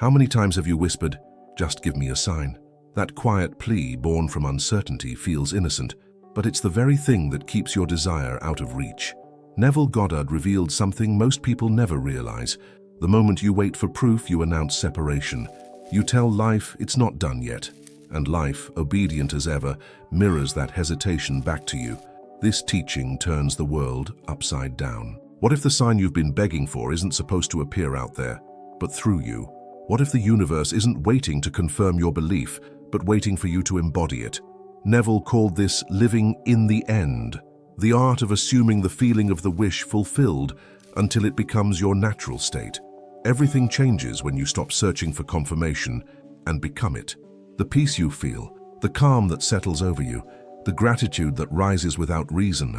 How many times have you whispered, "Just give me a sign"? That quiet plea born from uncertainty feels innocent, but it's the very thing that keeps your desire out of reach. Neville Goddard revealed something most people never realize. The moment you wait for proof, you announce separation. You tell life it's not done yet, and life, obedient as ever, mirrors that hesitation back to you. This teaching turns the world upside down. What if the sign you've been begging for isn't supposed to appear out there, but through you? What if the universe isn't waiting to confirm your belief, but waiting for you to embody it? Neville called this living in the end, the art of assuming the feeling of the wish fulfilled until it becomes your natural state. Everything changes when you stop searching for confirmation and become it. The peace you feel, the calm that settles over you, the gratitude that rises without reason,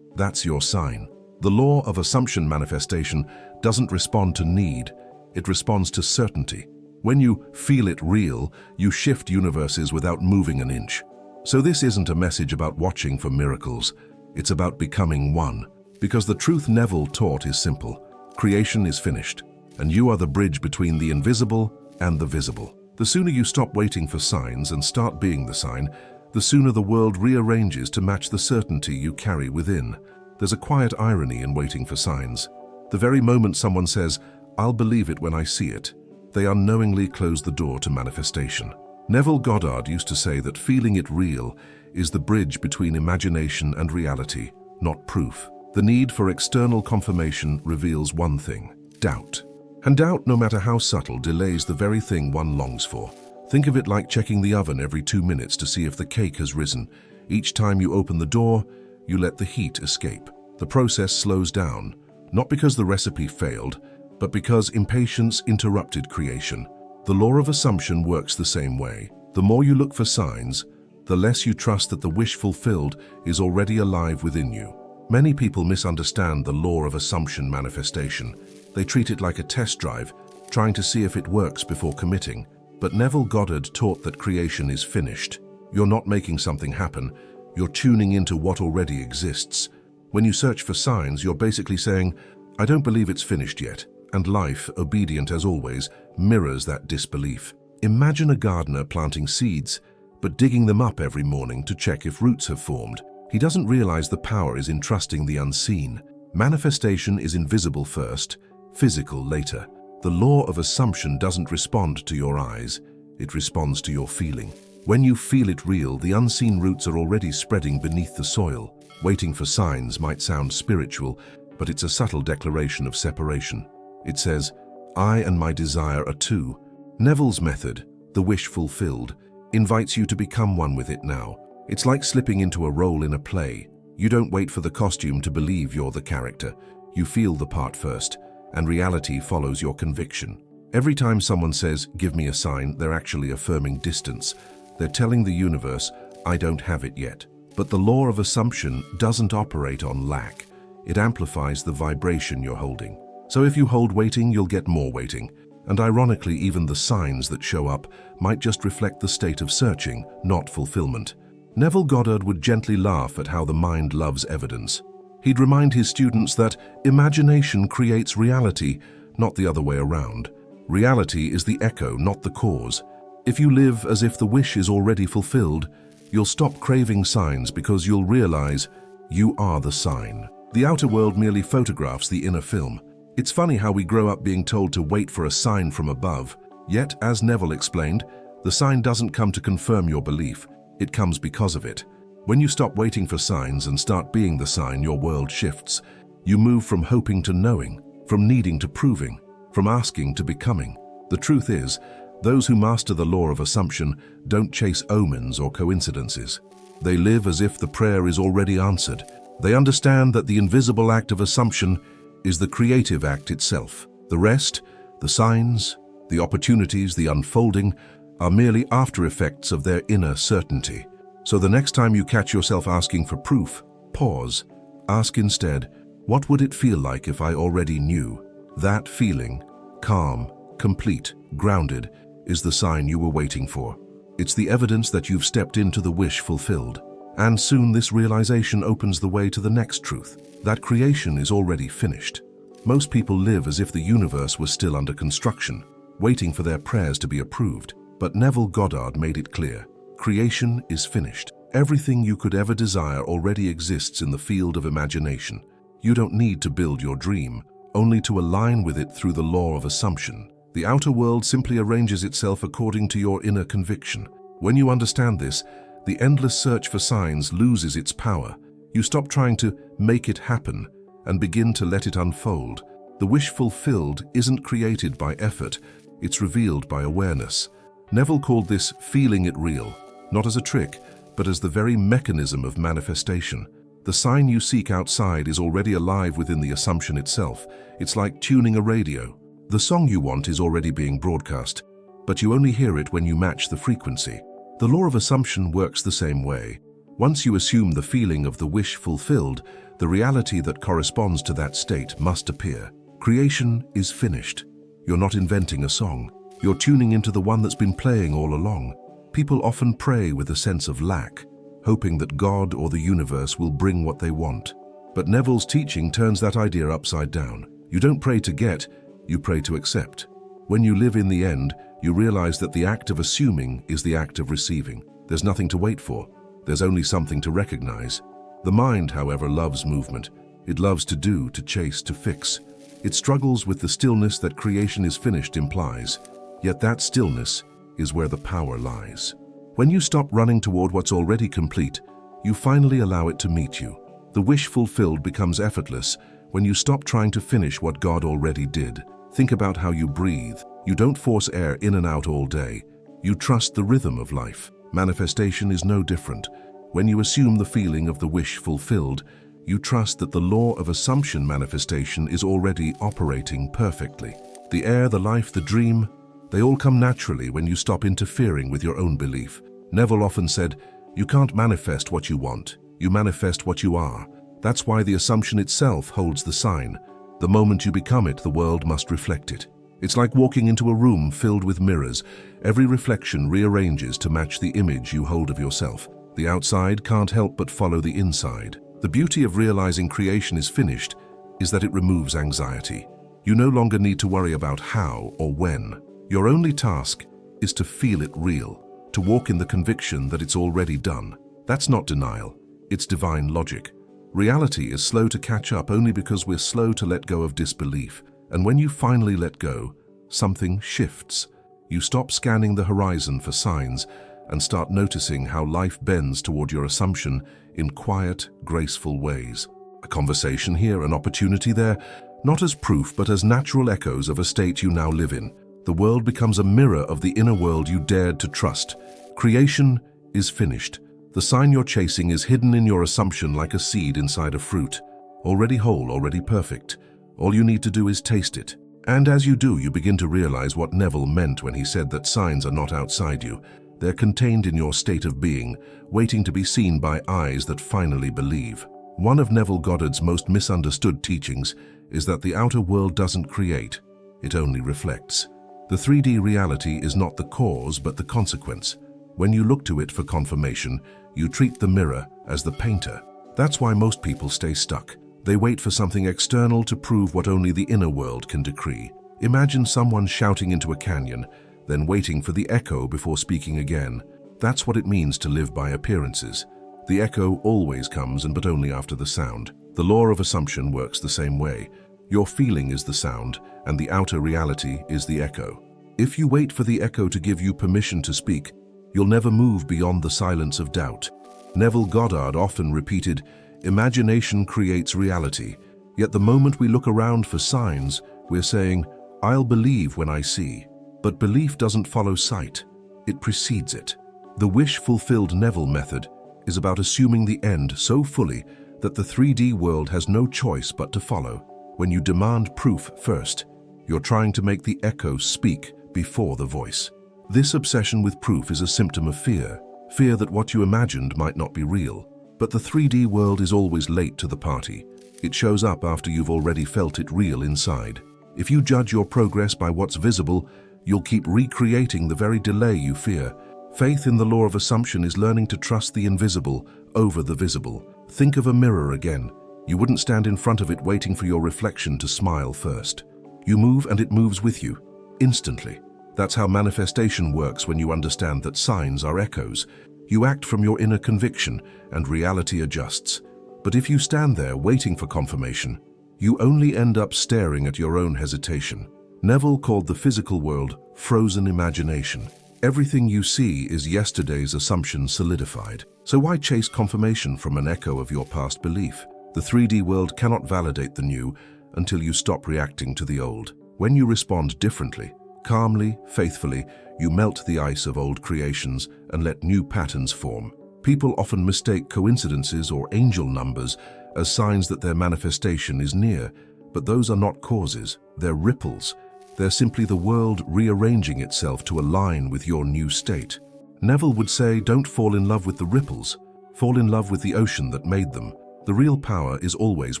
that's your sign. The law of assumption manifestation doesn't respond to need, it responds to certainty. When you feel it real, you shift universes without moving an inch. So this isn't a message about watching for miracles, it's about becoming one. Because the truth Neville taught is simple. Creation is finished, and you are the bridge between the invisible and the visible. The sooner you stop waiting for signs and start being the sign, the sooner the world rearranges to match the certainty you carry within. There's a quiet irony in waiting for signs. The very moment someone says, "I'll believe it when I see it," they unknowingly close the door to manifestation. Neville Goddard used to say that feeling it real is the bridge between imagination and reality, not proof. The need for external confirmation reveals one thing: doubt. And doubt, no matter how subtle, delays the very thing one longs for. Think of it like checking the oven every 2 minutes to see if the cake has risen. Each time you open the door, you let the heat escape. The process slows down, not because the recipe failed, but because impatience interrupted creation. The law of assumption works the same way. The more you look for signs, the less you trust that the wish fulfilled is already alive within you. Many people misunderstand the law of assumption manifestation. They treat it like a test drive, trying to see if it works before committing. But Neville Goddard taught that creation is finished. You're not making something happen, you're tuning into what already exists. When you search for signs, you're basically saying, "I don't believe it's finished yet." And life, obedient as always, mirrors that disbelief. Imagine a gardener planting seeds, but digging them up every morning to check if roots have formed. He doesn't realize the power is in trusting the unseen. Manifestation is invisible first, physical later. The law of assumption doesn't respond to your eyes, it responds to your feeling. When you feel it real, the unseen roots are already spreading beneath the soil. Waiting for signs might sound spiritual, but it's a subtle declaration of separation. It says, "I and my desire are two." Neville's method, the wish fulfilled, invites you to become one with it now. It's like slipping into a role in a play. You don't wait for the costume to believe you're the character. You feel the part first, and reality follows your conviction. Every time someone says, "Give me a sign," they're actually affirming distance. They're telling the universe, "I don't have it yet." But the law of assumption doesn't operate on lack. It amplifies the vibration you're holding. So if you hold waiting, you'll get more waiting. And ironically, even the signs that show up might just reflect the state of searching, not fulfillment. Neville Goddard would gently laugh at how the mind loves evidence. He'd remind his students that imagination creates reality, not the other way around. Reality is the echo, not the cause. If you live as if the wish is already fulfilled, you'll stop craving signs because you'll realize you are the sign. The outer world merely photographs the inner film. It's funny how we grow up being told to wait for a sign from above. Yet, as Neville explained, the sign doesn't come to confirm your belief, it comes because of it. When you stop waiting for signs and start being the sign, your world shifts. You move from hoping to knowing, from needing to proving, from asking to becoming. The truth is, those who master the law of assumption don't chase omens or coincidences. They live as if the prayer is already answered. They understand that the invisible act of assumption is the creative act itself. The rest, the signs, the opportunities, the unfolding, are merely after effects of their inner certainty. So the next time you catch yourself asking for proof, pause. Ask instead, what would it feel like if I already knew? That feeling, calm, complete, grounded, is the sign you were waiting for. It's the evidence that you've stepped into the wish fulfilled. And soon this realization opens the way to the next truth, that creation is already finished. Most people live as if the universe was still under construction. waiting for their prayers to be approved. But Neville Goddard made it clear. Creation is finished. Everything you could ever desire already exists in the field of imagination. You don't need to build your dream, only to align with it through the law of assumption. The outer world simply arranges itself according to your inner conviction. When you understand this, the endless search for signs loses its power. You stop trying to make it happen and begin to let it unfold. The wish fulfilled isn't created by effort, it's revealed by awareness. Neville called this feeling it real, not as a trick, but as the very mechanism of manifestation. The sign you seek outside is already alive within the assumption itself. It's like tuning a radio. The song you want is already being broadcast, but you only hear it when you match the frequency. The law of assumption works the same way. Once you assume the feeling of the wish fulfilled, the reality that corresponds to that state must appear. Creation is finished. You're not inventing a song. You're tuning into the one that's been playing all along. People often pray with a sense of lack, hoping that God or the universe will bring what they want. But Neville's teaching turns that idea upside down. You don't pray to get, you pray to accept. When you live in the end, you realize that the act of assuming is the act of receiving. There's nothing to wait for. There's only something to recognize. The mind, however, loves movement. It loves to do, to chase, to fix. It struggles with the stillness that creation is finished implies. Yet that stillness is where the power lies. When you stop running toward what's already complete, you finally allow it to meet you. The wish fulfilled becomes effortless when you stop trying to finish what God already did. Think about how you breathe. You don't force air in and out all day. You trust the rhythm of life. Manifestation is no different. When you assume the feeling of the wish fulfilled, you trust that the law of assumption manifestation is already operating perfectly. The air, the life, the dream, they all come naturally when you stop interfering with your own belief. Neville often said, "You can't manifest what you want. You manifest what you are." That's why the assumption itself holds the sign. The moment you become it, the world must reflect it. It's like walking into a room filled with mirrors. Every reflection rearranges to match the image you hold of yourself. The outside can't help but follow the inside. The beauty of realizing creation is finished is that it removes anxiety. You no longer need to worry about how or when. Your only task is to feel it real, to walk in the conviction that it's already done. That's not denial, it's divine logic. Reality is slow to catch up only because we're slow to let go of disbelief. And when you finally let go, something shifts. You stop scanning the horizon for signs and start noticing how life bends toward your assumption in quiet, graceful ways. A conversation here, an opportunity there, not as proof but as natural echoes of a state you now live in. The world becomes a mirror of the inner world you dared to trust. Creation is finished. The sign you're chasing is hidden in your assumption like a seed inside a fruit. Already whole, already perfect. All you need to do is taste it. And as you do, you begin to realize what Neville meant when he said that signs are not outside you. They're contained in your state of being, waiting to be seen by eyes that finally believe. One of Neville Goddard's most misunderstood teachings is that the outer world doesn't create, it only reflects. The 3D reality is not the cause but the consequence. When you look to it for confirmation, you treat the mirror as the painter. That's why most people stay stuck. They wait for something external to prove what only the inner world can decree. Imagine someone shouting into a canyon, then waiting for the echo before speaking again. That's what it means to live by appearances. The echo always comes, but only after the sound. The law of assumption works the same way. Your feeling is the sound, and the outer reality is the echo. If you wait for the echo to give you permission to speak, you'll never move beyond the silence of doubt. Neville Goddard often repeated, "Imagination creates reality." Yet the moment we look around for signs, we're saying, "I'll believe when I see." But belief doesn't follow sight, it precedes it. The wish-fulfilled Neville method is about assuming the end so fully that the 3D world has no choice but to follow. When you demand proof first, you're trying to make the echo speak before the voice. This obsession with proof is a symptom of fear. Fear that what you imagined might not be real. But the 3D world is always late to the party. It shows up after you've already felt it real inside. If you judge your progress by what's visible, you'll keep recreating the very delay you fear. Faith in the law of assumption is learning to trust the invisible over the visible. Think of a mirror again. You wouldn't stand in front of it waiting for your reflection to smile first. You move and it moves with you, instantly. That's how manifestation works when you understand that signs are echoes. You act from your inner conviction, and reality adjusts. But if you stand there waiting for confirmation, you only end up staring at your own hesitation. Neville called the physical world frozen imagination. Everything you see is yesterday's assumption solidified. So why chase confirmation from an echo of your past belief? The 3D world cannot validate the new until you stop reacting to the old. When you respond differently, calmly, faithfully, you melt the ice of old creations and let new patterns form. People often mistake coincidences or angel numbers as signs that their manifestation is near, but those are not causes, they're ripples. They're simply the world rearranging itself to align with your new state. Neville would say, don't fall in love with the ripples, fall in love with the ocean that made them. The real power is always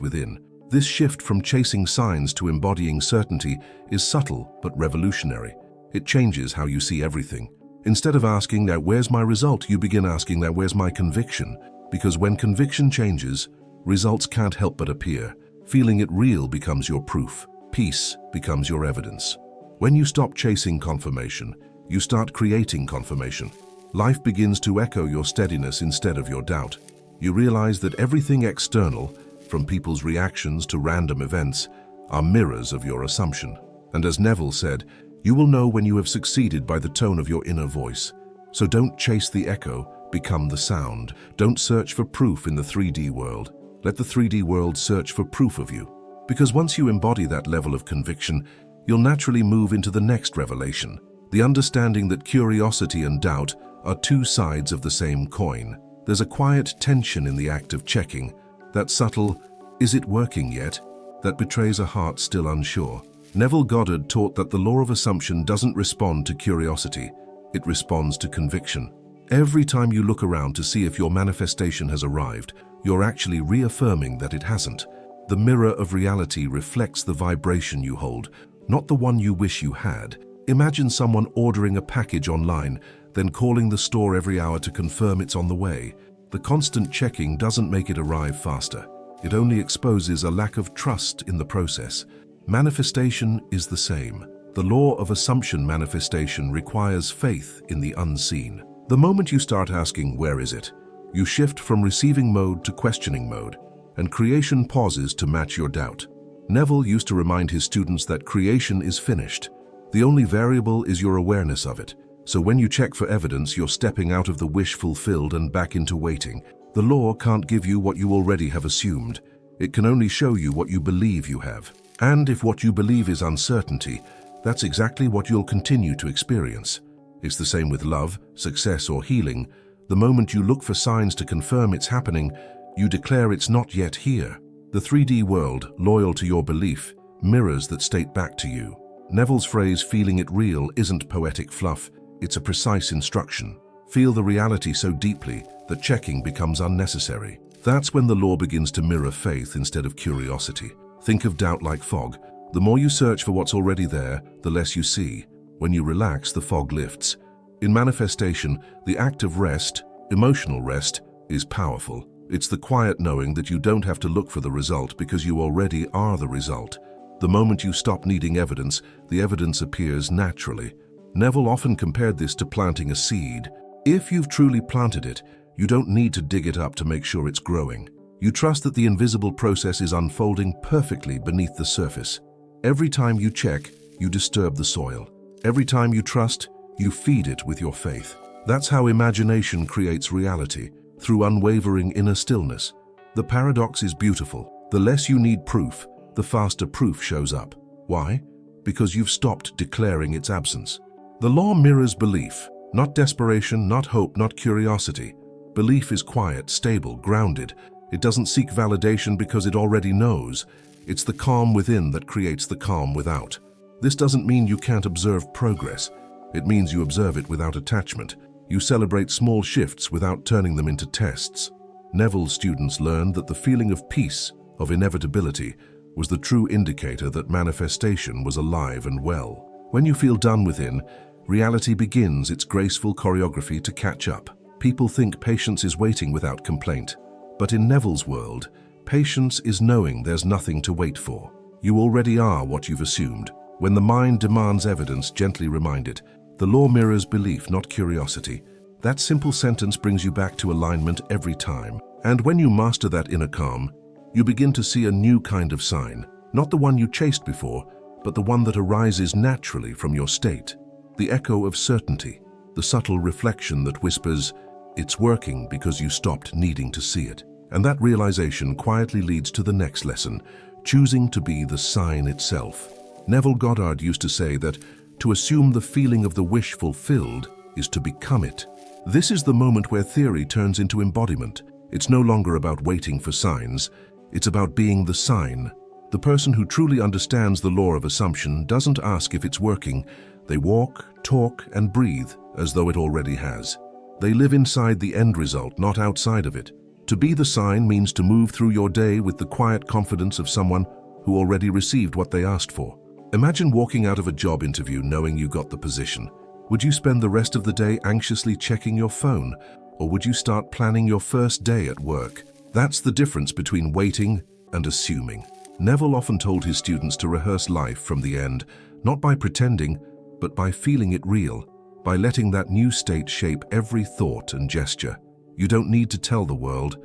within. This shift from chasing signs to embodying certainty is subtle but revolutionary. It changes how you see everything. Instead of asking, now where's my result, you begin asking, now where's my conviction? Because when conviction changes, results can't help but appear. Feeling it real becomes your proof. Peace becomes your evidence. When you stop chasing confirmation, you start creating confirmation. Life begins to echo your steadiness instead of your doubt. You realize that everything external, from people's reactions to random events, are mirrors of your assumption. And as Neville said, you will know when you have succeeded by the tone of your inner voice. So don't chase the echo, become the sound. Don't search for proof in the 3D world. Let the 3D world search for proof of you. Because once you embody that level of conviction, you'll naturally move into the next revelation, the understanding that curiosity and doubt are two sides of the same coin. There's a quiet tension in the act of checking, that subtle, is it working yet, that betrays a heart still unsure. Neville Goddard taught that the law of assumption doesn't respond to curiosity, it responds to conviction. Every time you look around to see if your manifestation has arrived, you're actually reaffirming that it hasn't. The mirror of reality reflects the vibration you hold, not the one you wish you had. Imagine someone ordering a package online, then calling the store every hour to confirm it's on the way. The constant checking doesn't make it arrive faster. It only exposes a lack of trust in the process. Manifestation is the same. The law of assumption manifestation requires faith in the unseen. The moment you start asking, where is it? You shift from receiving mode to questioning mode, and creation pauses to match your doubt. Neville used to remind his students that creation is finished. The only variable is your awareness of it. So when you check for evidence, you're stepping out of the wish fulfilled and back into waiting. The law can't give you what you already have assumed. It can only show you what you believe you have. And if what you believe is uncertainty, that's exactly what you'll continue to experience. It's the same with love, success, or healing. The moment you look for signs to confirm it's happening, you declare it's not yet here. The 3D world, loyal to your belief, mirrors that state back to you. Neville's phrase, feeling it real, isn't poetic fluff, it's a precise instruction. Feel the reality so deeply that checking becomes unnecessary. That's when the law begins to mirror faith instead of curiosity. Think of doubt like fog. The more you search for what's already there, the less you see. When you relax, the fog lifts. In manifestation, the act of rest, emotional rest, is powerful. It's the quiet knowing that you don't have to look for the result because you already are the result. The moment you stop needing evidence, the evidence appears naturally. Neville often compared this to planting a seed. If you've truly planted it, you don't need to dig it up to make sure it's growing. You trust that the invisible process is unfolding perfectly beneath the surface. Every time you check, you disturb the soil. Every time you trust, you feed it with your faith. That's how imagination creates reality, through unwavering inner stillness. The paradox is beautiful. The less you need proof, the faster proof shows up. Why? Because you've stopped declaring its absence. The law mirrors belief, not desperation, not hope, not curiosity. Belief is quiet, stable, grounded. It doesn't seek validation because it already knows. It's the calm within that creates the calm without. This doesn't mean you can't observe progress. It means you observe it without attachment. You celebrate small shifts without turning them into tests. Neville's students learned that the feeling of peace, of inevitability, was the true indicator that manifestation was alive and well. When you feel done within, reality begins its graceful choreography to catch up. People think patience is waiting without complaint. But in Neville's world, patience is knowing there's nothing to wait for. You already are what you've assumed. When the mind demands evidence, gently remind it. The law mirrors belief, not curiosity. That simple sentence brings you back to alignment every time. And when you master that inner calm, you begin to see a new kind of sign. Not the one you chased before, but the one that arises naturally from your state. The echo of certainty, the subtle reflection that whispers, "It's working," because you stopped needing to see it. And that realization quietly leads to the next lesson, choosing to be the sign itself. Neville Goddard used to say that to assume the feeling of the wish fulfilled is to become it. This is the moment where theory turns into embodiment. It's no longer about waiting for signs, it's about being the sign. The person who truly understands the law of assumption doesn't ask if it's working. They walk, talk, and breathe as though it already has. They live inside the end result, not outside of it. To be the sign means to move through your day with the quiet confidence of someone who already received what they asked for. Imagine walking out of a job interview knowing you got the position. Would you spend the rest of the day anxiously checking your phone, or would you start planning your first day at work? That's the difference between waiting and assuming. Neville often told his students to rehearse life from the end, not by pretending, but by feeling it real, by letting that new state shape every thought and gesture. You don't need to tell the world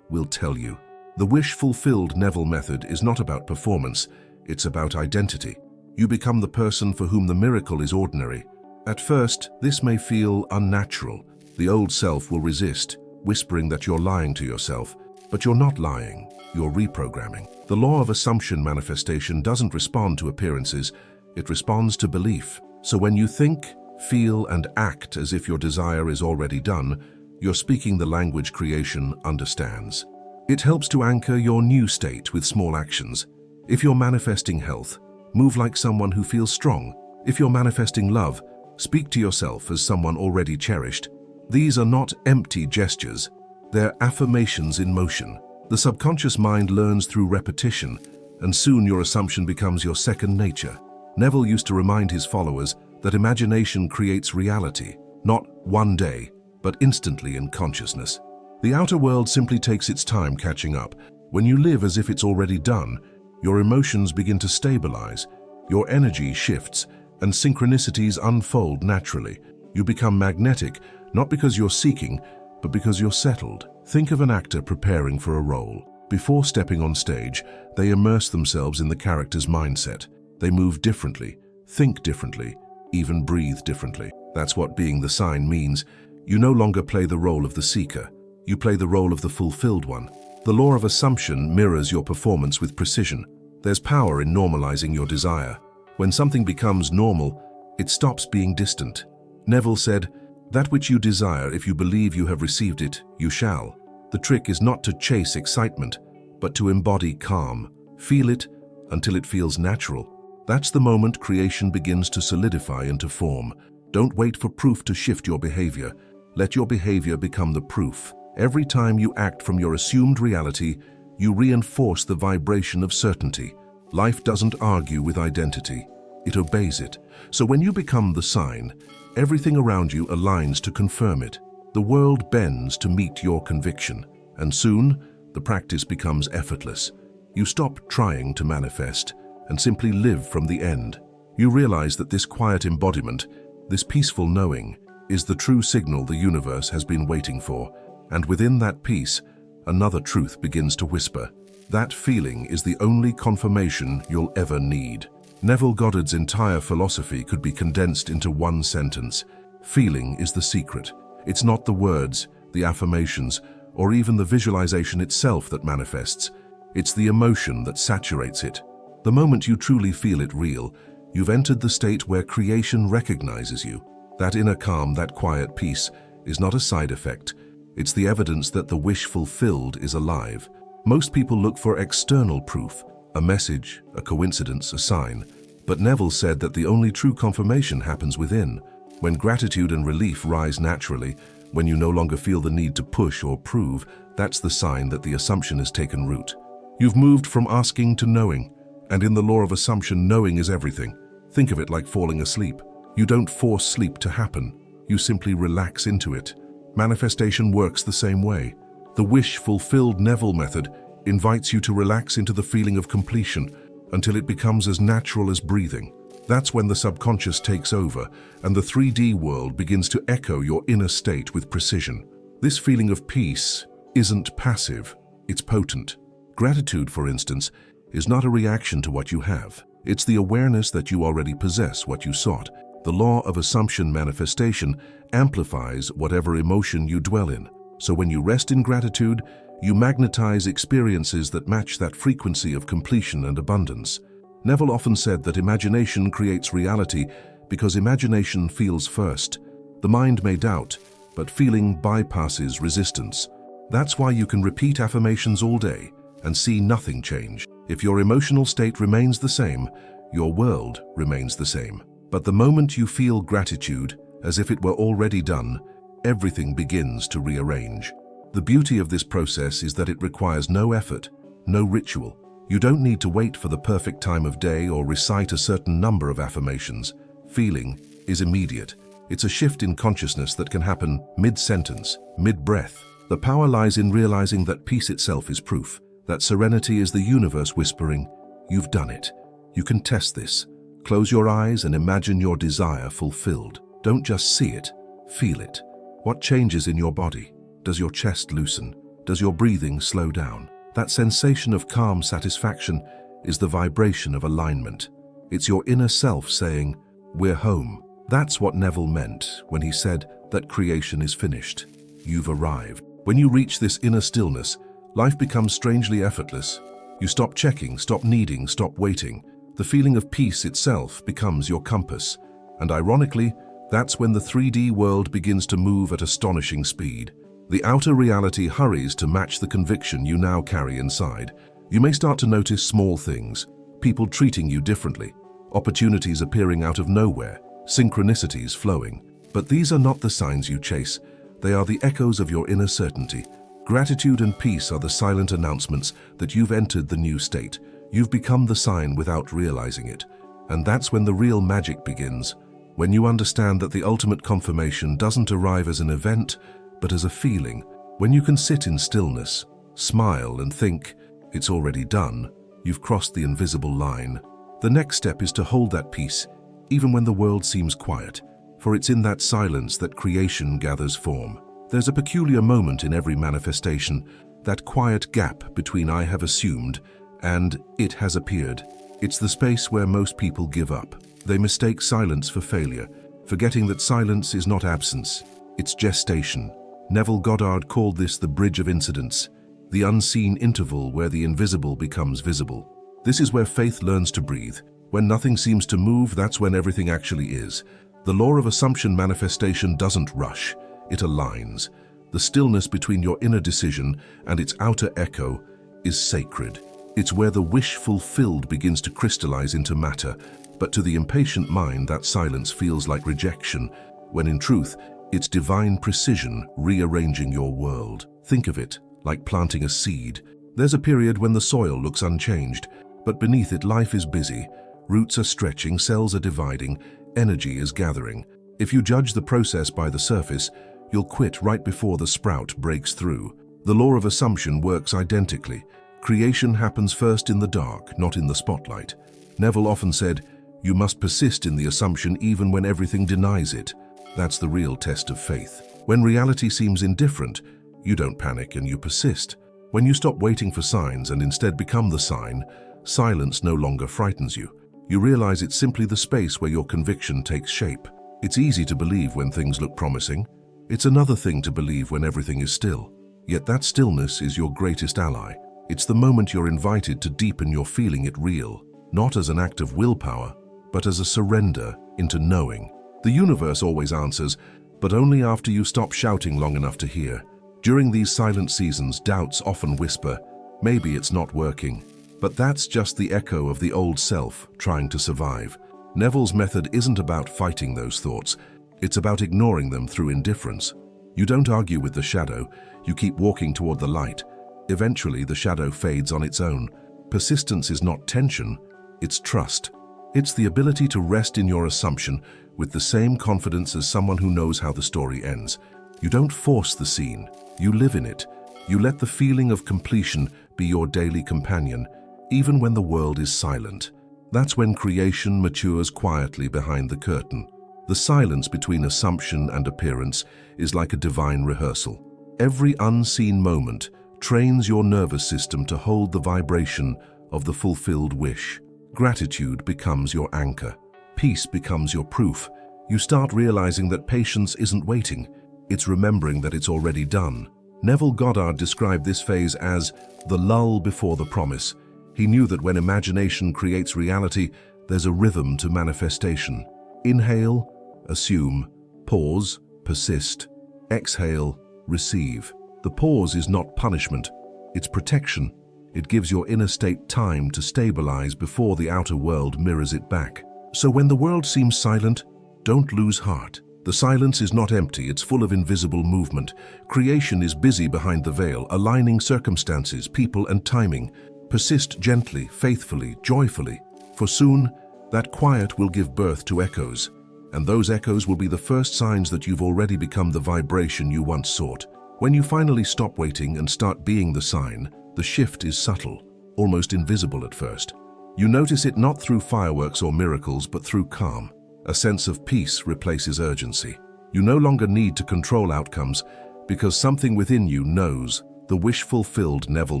will tell you. The wish-fulfilled Neville method is not about performance, it's about identity. You become the person for whom the miracle is ordinary. At first, this may feel unnatural. The old self will resist, whispering that you're lying to yourself. But you're not lying, you're reprogramming. The law of assumption manifestation doesn't respond to appearances, it responds to belief. So when you think, feel, and act as if your desire is already done, you're speaking the language creation understands. It helps to anchor your new state with small actions. If you're manifesting health, move like someone who feels strong. If you're manifesting love, speak to yourself as someone already cherished. These are not empty gestures, they're affirmations in motion. The subconscious mind learns through repetition, and soon your assumption becomes your second nature. Neville used to remind his followers that imagination creates reality, not one day, but instantly in consciousness. The outer world simply takes its time catching up. When you live as if it's already done, your emotions begin to stabilize, your energy shifts, and synchronicities unfold naturally. You become magnetic, not because you're seeking, but because you're settled. Think of an actor preparing for a role. Before stepping on stage, they immerse themselves in the character's mindset. They move differently, think differently, even breathe differently. That's what being the sign means. You no longer play the role of the seeker. You play the role of the fulfilled one. The law of assumption mirrors your performance with precision. There's power in normalizing your desire. When something becomes normal, it stops being distant. Neville said, "That which you desire, if you believe you have received it, you shall." The trick is not to chase excitement, but to embody calm. Feel it until it feels natural. That's the moment creation begins to solidify into form. Don't wait for proof to shift your behavior. Let your behavior become the proof. Every time you act from your assumed reality, you reinforce the vibration of certainty. Life doesn't argue with identity, it obeys it. So when you become the sign, everything around you aligns to confirm it. The world bends to meet your conviction, and soon the practice becomes effortless. You stop trying to manifest and simply live from the end. You realize that this quiet embodiment, this peaceful knowing, is the true signal the universe has been waiting for. And within that peace, another truth begins to whisper. That feeling is the only confirmation you'll ever need. Neville Goddard's entire philosophy could be condensed into one sentence. Feeling is the secret. It's not the words, the affirmations, or even the visualization itself that manifests. It's the emotion that saturates it. The moment you truly feel it real, you've entered the state where creation recognizes you. That inner calm, that quiet peace, is not a side effect. It's the evidence that the wish fulfilled is alive. Most people look for external proof, a message, a coincidence, a sign. But Neville said that the only true confirmation happens within. When gratitude and relief rise naturally, when you no longer feel the need to push or prove, that's the sign that the assumption has taken root. You've moved from asking to knowing, and in the law of assumption, knowing is everything. Think of it like falling asleep. You don't force sleep to happen, you simply relax into it. Manifestation works the same way. The wish-fulfilled Neville method invites you to relax into the feeling of completion, until it becomes as natural as breathing. That's when the subconscious takes over and the 3D world begins to echo your inner state with precision. This feeling of peace isn't passive, it's potent. Gratitude, for instance, is not a reaction to what you have. It's the awareness that you already possess what you sought. The law of assumption manifestation amplifies whatever emotion you dwell in. So when you rest in gratitude, you magnetize experiences that match that frequency of completion and abundance. Neville often said that imagination creates reality because imagination feels first. The mind may doubt, but feeling bypasses resistance. That's why you can repeat affirmations all day and see nothing change. If your emotional state remains the same, your world remains the same. But the moment you feel gratitude, as if it were already done, everything begins to rearrange. The beauty of this process is that it requires no effort, no ritual. You don't need to wait for the perfect time of day or recite a certain number of affirmations. Feeling is immediate. It's a shift in consciousness that can happen mid-sentence, mid-breath. The power lies in realizing that peace itself is proof, that serenity is the universe whispering, "You've done it." You can test this. Close your eyes and imagine your desire fulfilled. Don't just see it, feel it. What changes in your body? Does your chest loosen? Does your breathing slow down? That sensation of calm satisfaction is the vibration of alignment. It's your inner self saying, "We're home." That's what Neville meant when he said that creation is finished. You've arrived. When you reach this inner stillness, life becomes strangely effortless. You stop checking, stop needing, stop waiting. The feeling of peace itself becomes your compass. And ironically, that's when the 3D world begins to move at astonishing speed. The outer reality hurries to match the conviction you now carry inside. You may start to notice small things, people treating you differently, opportunities appearing out of nowhere, synchronicities flowing. But these are not the signs you chase. They are the echoes of your inner certainty. Gratitude and peace are the silent announcements that you've entered the new state. You've become the sign without realizing it. And that's when the real magic begins, when you understand that the ultimate confirmation doesn't arrive as an event, but as a feeling. When you can sit in stillness, smile and think, "It's already done," you've crossed the invisible line. The next step is to hold that peace, even when the world seems quiet, for it's in that silence that creation gathers form. There's a peculiar moment in every manifestation, that quiet gap between "I have assumed" and "it has appeared." It's the space where most people give up. They mistake silence for failure, forgetting that silence is not absence, it's gestation. Neville Goddard called this the bridge of incidents, the unseen interval where the invisible becomes visible. This is where faith learns to breathe. When nothing seems to move, that's when everything actually is. The law of assumption manifestation doesn't rush, it aligns. The stillness between your inner decision and its outer echo is sacred. It's where the wish fulfilled begins to crystallize into matter, but to the impatient mind that silence feels like rejection, when in truth, it's divine precision rearranging your world. Think of it like planting a seed. There's a period when the soil looks unchanged, but beneath it life is busy. Roots are stretching, cells are dividing, energy is gathering. If you judge the process by the surface, you'll quit right before the sprout breaks through. The law of assumption works identically. Creation happens first in the dark, not in the spotlight. Neville often said, "You must persist in the assumption even when everything denies it." That's the real test of faith. When reality seems indifferent, you don't panic and you persist. When you stop waiting for signs and instead become the sign, silence no longer frightens you. You realize it's simply the space where your conviction takes shape. It's easy to believe when things look promising. It's another thing to believe when everything is still. Yet that stillness is your greatest ally. It's the moment you're invited to deepen your feeling it real, not as an act of willpower, but as a surrender into knowing. The universe always answers, but only after you stop shouting long enough to hear. During these silent seasons, doubts often whisper, "Maybe it's not working." But that's just the echo of the old self trying to survive. Neville's method isn't about fighting those thoughts. It's about ignoring them through indifference. You don't argue with the shadow, you keep walking toward the light. Eventually, the shadow fades on its own. Persistence is not tension, it's trust. It's the ability to rest in your assumption with the same confidence as someone who knows how the story ends. You don't force the scene, you live in it. You let the feeling of completion be your daily companion. even when the world is silent. That's when creation matures quietly behind the curtain. The silence between assumption and appearance is like a divine rehearsal. Every unseen moment trains your nervous system to hold the vibration of the fulfilled wish. Gratitude becomes your anchor. Peace becomes your proof. You start realizing that patience isn't waiting, it's remembering that it's already done. Neville Goddard described this phase as the lull before the promise. He knew that when imagination creates reality, there's a rhythm to manifestation. Inhale, assume, pause, persist, exhale, receive. The pause is not punishment, it's protection. It gives your inner state time to stabilize before the outer world mirrors it back. So when the world seems silent, don't lose heart. The silence is not empty, it's full of invisible movement. Creation is busy behind the veil, aligning circumstances, people, and timing. Persist gently, faithfully, joyfully, for soon that quiet will give birth to echoes, and those echoes will be the first signs that you've already become the vibration you once sought. When you finally stop waiting and start being the sign, the shift is subtle, almost invisible at first. You notice it not through fireworks or miracles, but through calm. A sense of peace replaces urgency. You no longer need to control outcomes because something within you knows the wish-fulfilled Neville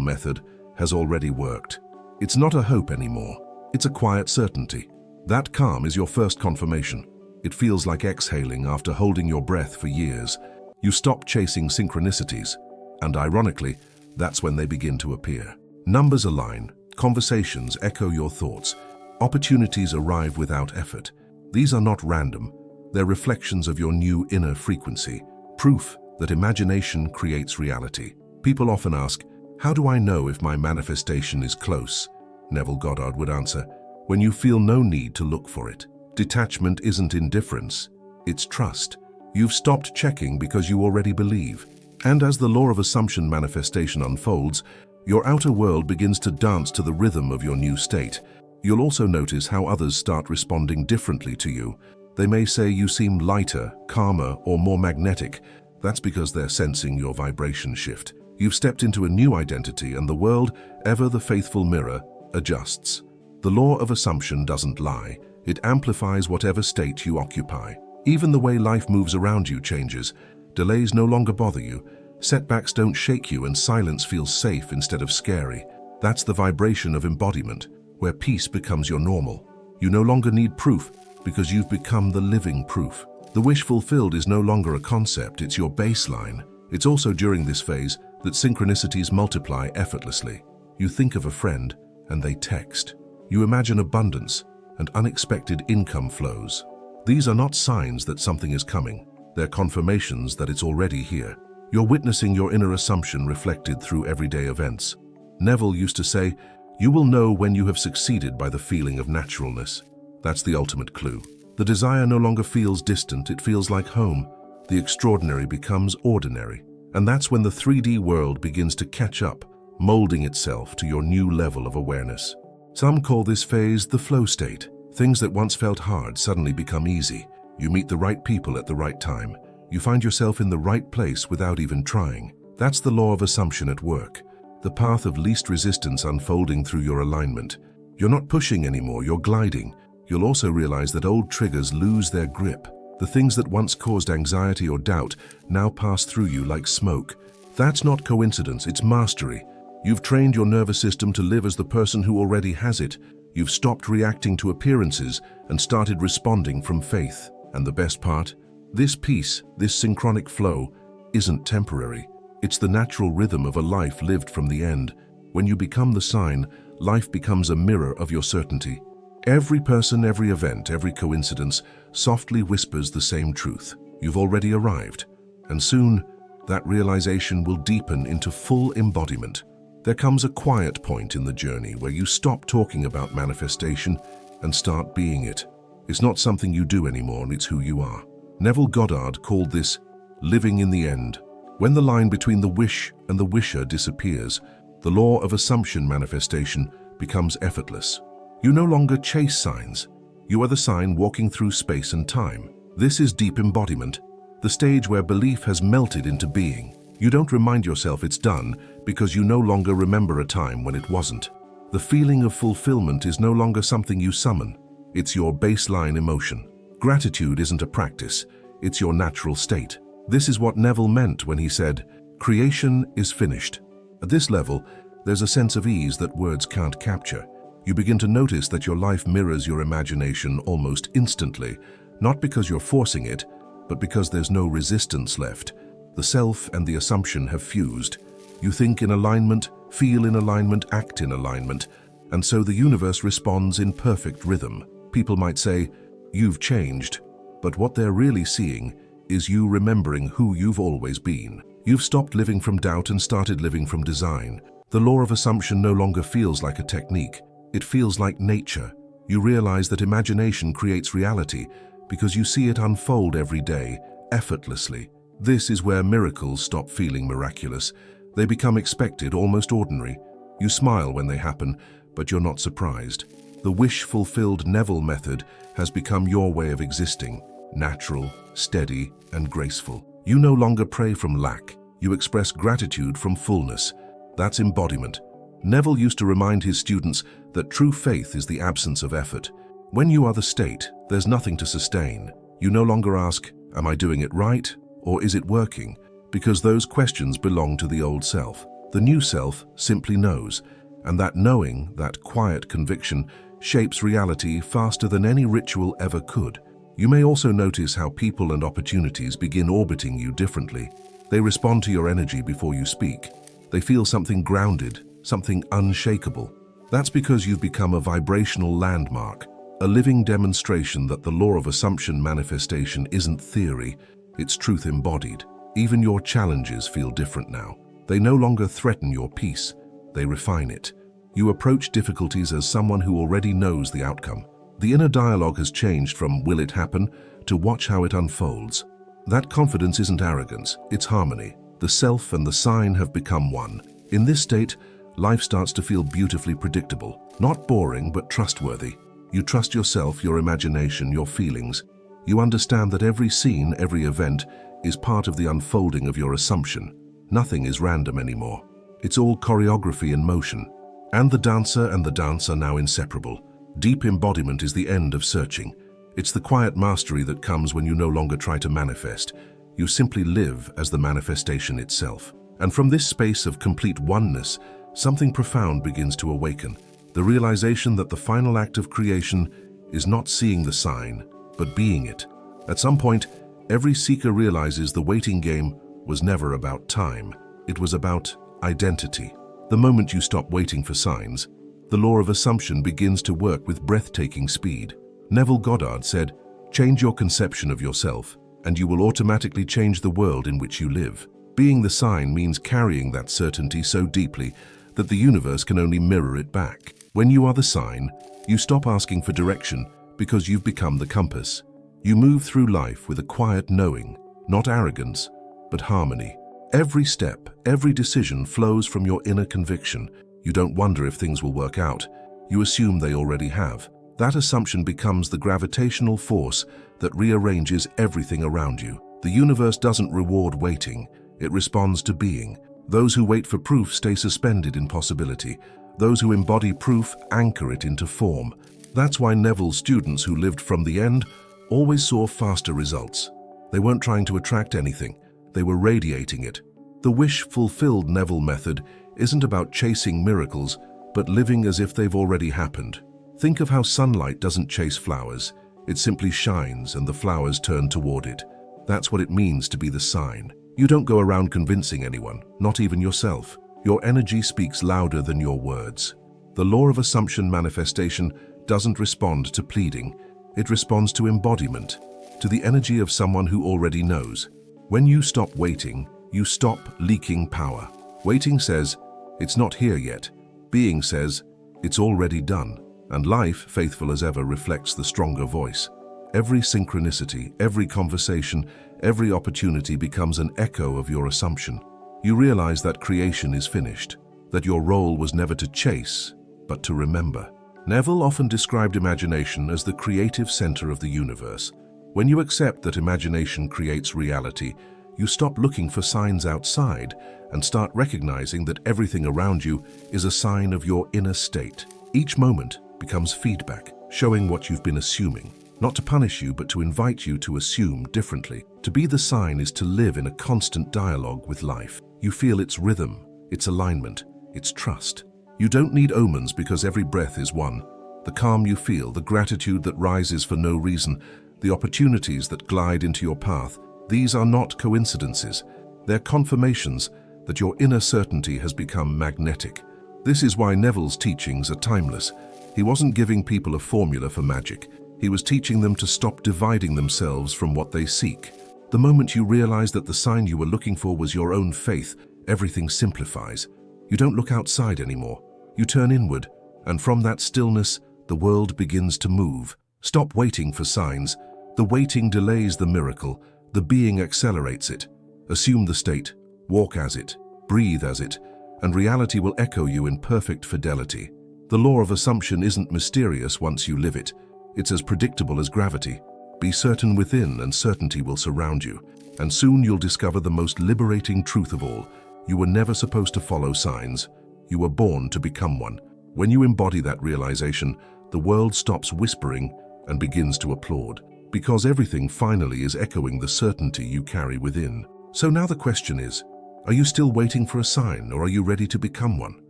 method has already worked. It's not a hope anymore, it's a quiet certainty. That calm is your first confirmation. It feels like exhaling after holding your breath for years. You stop chasing synchronicities, and ironically, that's when they begin to appear. Numbers align, conversations echo your thoughts, opportunities arrive without effort. These are not random, they're reflections of your new inner frequency, proof that imagination creates reality. People often ask, how do I know if my manifestation is close? Neville Goddard would answer, when you feel no need to look for it. Detachment isn't indifference, it's trust. You've stopped checking because you already believe. And as the law of assumption manifestation unfolds, your outer world begins to dance to the rhythm of your new state. You'll also notice how others start responding differently to you. They may say you seem lighter, calmer, or more magnetic. That's because they're sensing your vibration shift. You've stepped into a new identity, and the world, ever the faithful mirror, adjusts. The law of assumption doesn't lie. It amplifies whatever state you occupy. Even the way life moves around you changes. Delays no longer bother you. Setbacks don't shake you, and silence feels safe instead of scary. That's the vibration of embodiment, where peace becomes your normal. You no longer need proof because you've become the living proof. The wish fulfilled is no longer a concept, it's your baseline. It's also during this phase that synchronicities multiply effortlessly. You think of a friend and they text. You imagine abundance and unexpected income flows. These are not signs that something is coming. They're confirmations that it's already here. You're witnessing your inner assumption reflected through everyday events. Neville used to say, you will know when you have succeeded by the feeling of naturalness. That's the ultimate clue. The desire no longer feels distant, it feels like home. The extraordinary becomes ordinary. And that's when the 3D world begins to catch up, molding itself to your new level of awareness. Some call this phase the flow state. Things that once felt hard suddenly become easy. You meet the right people at the right time. You find yourself in the right place without even trying. That's the law of assumption at work. The path of least resistance unfolding through your alignment. You're not pushing anymore, you're gliding. You'll also realize that old triggers lose their grip. The things that once caused anxiety or doubt now pass through you like smoke. That's not coincidence, it's mastery. You've trained your nervous system to live as the person who already has it. You've stopped reacting to appearances and started responding from faith. And the best part? This peace, this synchronic flow, isn't temporary. It's the natural rhythm of a life lived from the end. When you become the sign, life becomes a mirror of your certainty. Every person, every event, every coincidence softly whispers the same truth. You've already arrived. And soon, that realization will deepen into full embodiment. There comes a quiet point in the journey where you stop talking about manifestation and start being it. It's not something you do anymore, it's who you are. Neville Goddard called this living in the end. When the line between the wish and the wisher disappears, the law of assumption manifestation becomes effortless. You no longer chase signs. You are the sign walking through space and time. This is deep embodiment, the stage where belief has melted into being. You don't remind yourself it's done because you no longer remember a time when it wasn't. The feeling of fulfillment is no longer something you summon. It's your baseline emotion. Gratitude isn't a practice, it's your natural state. This is what Neville meant when he said, "Creation is finished." At this level, there's a sense of ease that words can't capture. You begin to notice that your life mirrors your imagination almost instantly, not because you're forcing it, but because there's no resistance left. The self and the assumption have fused. You think in alignment, feel in alignment, act in alignment, and so the universe responds in perfect rhythm. People might say, "You've changed," but what they're really seeing is you remembering who you've always been. You've stopped living from doubt and started living from design. The law of assumption no longer feels like a technique. It feels like nature. You realize that imagination creates reality because you see it unfold every day, effortlessly. This is where miracles stop feeling miraculous. They become expected, almost ordinary. You smile when they happen, but you're not surprised. The wish-fulfilled Neville method has become your way of existing, natural, steady, and graceful. You no longer pray from lack. You express gratitude from fullness. That's embodiment. Neville used to remind his students that true faith is the absence of effort. When you are the state, there's nothing to sustain. You no longer ask, "Am I doing it right?" or "Is it working?" because those questions belong to the old self. The new self simply knows, and that knowing, that quiet conviction, shapes reality faster than any ritual ever could. You may also notice how people and opportunities begin orbiting you differently. They respond to your energy before you speak. They feel something grounded, something unshakable. That's because you've become a vibrational landmark, a living demonstration that the law of assumption manifestation isn't theory, it's truth embodied. Even your challenges feel different now. They no longer threaten your peace, they refine it. You approach difficulties as someone who already knows the outcome. The inner dialogue has changed from "will it happen" to "watch how it unfolds." That confidence isn't arrogance, it's harmony. The self and the sign have become one. In this state, life starts to feel beautifully predictable. Not boring, but trustworthy. You trust yourself, your imagination, your feelings. You understand that every scene, every event, is part of the unfolding of your assumption. Nothing is random anymore. It's all choreography in motion. And the dancer and the dance are now inseparable. Deep embodiment is the end of searching. It's the quiet mastery that comes when you no longer try to manifest. You simply live as the manifestation itself. And from this space of complete oneness, something profound begins to awaken. The realization that the final act of creation is not seeing the sign, but being it. At some point, every seeker realizes the waiting game was never about time. It was about identity. The moment you stop waiting for signs, the law of assumption begins to work with breathtaking speed. Neville Goddard said, "Change your conception of yourself, and you will automatically change the world in which you live." Being the sign means carrying that certainty so deeply that the universe can only mirror it back. When you are the sign, you stop asking for direction because you've become the compass. You move through life with a quiet knowing, not arrogance, but harmony. Every step, every decision flows from your inner conviction. You don't wonder if things will work out. You assume they already have. That assumption becomes the gravitational force that rearranges everything around you. The universe doesn't reward waiting, it responds to being. Those who wait for proof stay suspended in possibility. Those who embody proof anchor it into form. That's why Neville's students who lived from the end always saw faster results. They weren't trying to attract anything, they were radiating it. The wish-fulfilled Neville method isn't about chasing miracles, but living as if they've already happened. Think of how sunlight doesn't chase flowers. It simply shines and the flowers turn toward it. That's what it means to be the sign. You don't go around convincing anyone, not even yourself. Your energy speaks louder than your words. The law of assumption manifestation doesn't respond to pleading. It responds to embodiment, to the energy of someone who already knows. When you stop waiting, you stop leaking power. Waiting says, "It's not here yet." Being says, "It's already done." And life, faithful as ever, reflects the stronger voice. Every synchronicity, every conversation, every opportunity becomes an echo of your assumption. You realize that creation is finished, that your role was never to chase, but to remember. Neville often described imagination as the creative center of the universe. When you accept that imagination creates reality, You stop looking for signs outside and start recognizing that everything around you is a sign of your inner state. Each moment becomes feedback, showing what you've been assuming. Not to punish you, but to invite you to assume differently. To be the sign is to live in a constant dialogue with life. You feel its rhythm, its alignment, its trust. You don't need omens because every breath is one. The calm you feel, the gratitude that rises for no reason, the opportunities that glide into your path, these are not coincidences. They're confirmations that your inner certainty has become magnetic. This is why Neville's teachings are timeless. He wasn't giving people a formula for magic. He was teaching them to stop dividing themselves from what they seek. The moment you realize that the sign you were looking for was your own faith, everything simplifies. You don't look outside anymore. You turn inward, and from that stillness, the world begins to move. Stop waiting for signs. The waiting delays the miracle. The being accelerates it. Assume the state, walk as it, breathe as it, and reality will echo you in perfect fidelity. The law of assumption isn't mysterious once you live it. It's as predictable as gravity. Be certain within, and certainty will surround you. And soon you'll discover the most liberating truth of all. You were never supposed to follow signs. You were born to become one. When you embody that realization, the world stops whispering and begins to applaud. Because everything finally is echoing the certainty you carry within. So now the question is, are you still waiting for a sign, or are you ready to become one?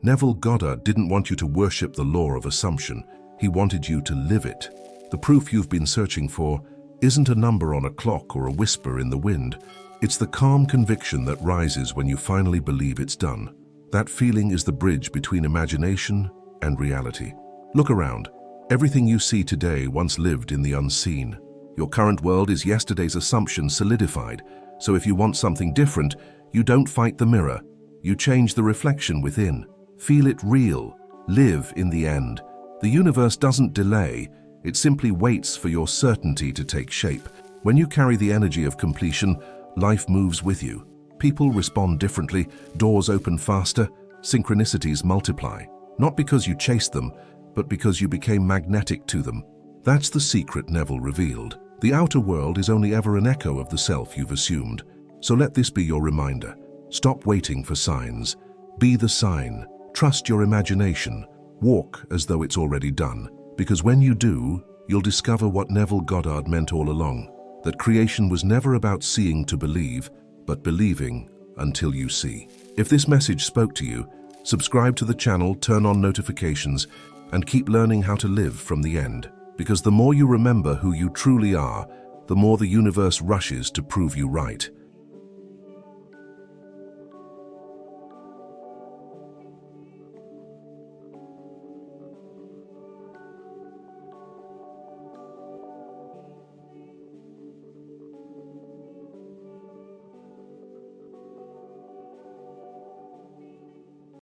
Neville Goddard didn't want you to worship the law of assumption. He wanted you to live it. The proof you've been searching for isn't a number on a clock or a whisper in the wind. It's the calm conviction that rises when you finally believe it's done. That feeling is the bridge between imagination and reality. Look around. Everything you see today once lived in the unseen. Your current world is yesterday's assumption solidified. So if you want something different, you don't fight the mirror. You change the reflection within. Feel it real. Live in the end. The universe doesn't delay. It simply waits for your certainty to take shape. When you carry the energy of completion, life moves with you. People respond differently, doors open faster, synchronicities multiply. Not because you chased them, but because you became magnetic to them. That's the secret Neville revealed. The outer world is only ever an echo of the self you've assumed. So let this be your reminder. Stop waiting for signs. Be the sign. Trust your imagination. Walk as though it's already done. Because when you do, you'll discover what Neville Goddard meant all along. That creation was never about seeing to believe, but believing until you see. If this message spoke to you, subscribe to the channel, turn on notifications, and keep learning how to live from the end. Because the more you remember who you truly are, the more the universe rushes to prove you right.